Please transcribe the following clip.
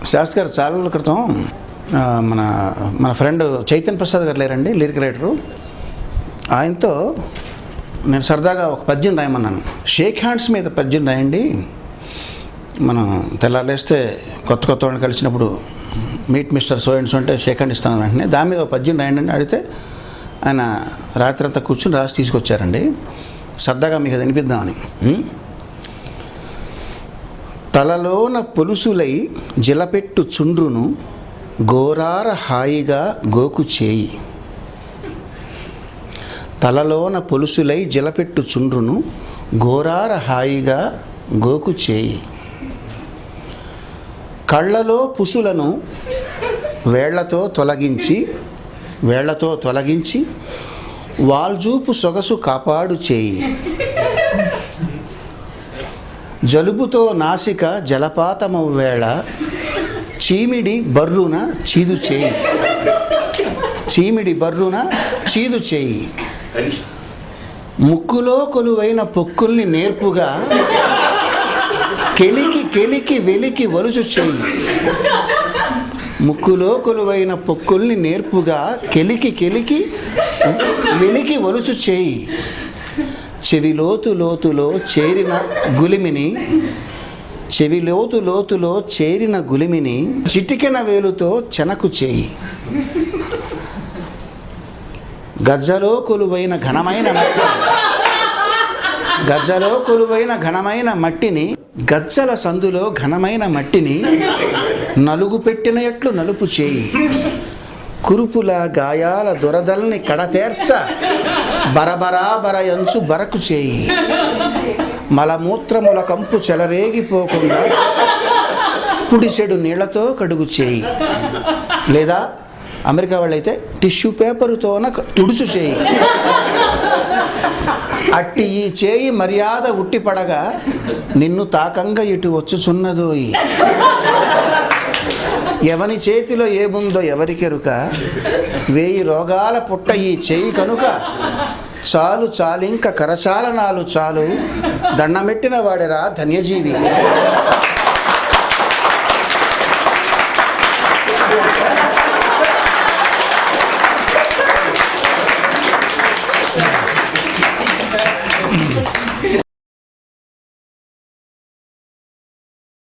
శాస్త్రి గారు చాలా రోజుల క్రితం మన మన ఫ్రెండ్ చైతన్య ప్రసాద్ గారు లేరండి, లిరిక్ రైటరు. ఆయనతో నేను సరదాగా ఒక పద్యం రాయమన్నాను. షేక్ హ్యాండ్స్ మీద పద్యం రాయండి, మనం తెల్లారేస్తే కొత్త వాళ్ళని కలిసినప్పుడు meet mister so and so అంటే షేక్ హ్యాండ్ ఇస్తాను వెంటనే, దాని మీద ఒక పద్యం రాయండి అని అడిగితే ఆయన రాత్రి అంతా కూర్చుని రాసి తీసుకొచ్చారండి. సరదాగా మీకు అది వినిపిద్దామని. తలలోన పొలుసులై జిలపెట్టు చుండ్రును గోరార హాయిగా గోకు చేయి. తలలోన పొలుసులై జిలపెట్టు చుండ్రును గోరార హాయిగా గోకు చేయి. కళ్ళలో పుసులను వేళ్లతో తొలగించి వాల్జూపు సొగసు కాపాడు చేయి. జలుబుతో నాసిక జలపాతము వేళ చీమిడి బర్రున చీదు చేయి. ముక్కులో కొలువైన పొక్కుల్ని నేర్పుగా కెలికి వెలికి వలుసు చేయి. ముక్కులో కొలువైన పొక్కుల్ని నేర్పుగా కెలికి వెలికి వలుసు చేయి. చెవిలోతులో చేరిన గులిమిని చిటికెన వేలుతో చెనకు చేయి. గజ్జలో కొలువైన ఘనమైన మట్టిని గజ్జల సందులో ఘనమైన మట్టిని నలుగు పెట్టిన ఎట్లు నలుపు చేయి. కురుపుల గాయాల దురదల్ని కడతేర్చ బరయంచు బరకు చేయి. మలమూత్రముల కంపు చెలరేగిపోకుండా పుడిసెడు నీళ్లతో కడుగు చేయి. లేదా అమెరికా వాళ్ళైతే టిష్యూ పేపరుతోన తుడుచు చేయి. అట్టి ఈ చేయి మర్యాద ఉట్టిపడగా నిన్ను తాకంగా ఇటు వచ్చుచున్నదోయి. ఎవని చేతిలో ఏముందో ఎవరికెరుక, 1000 రోగాల పుట్ట ఈ చేయి కనుక. చాలింక కరచాలనాలు చాలు, దండమెట్టిన వాడెరా ధన్యజీవి.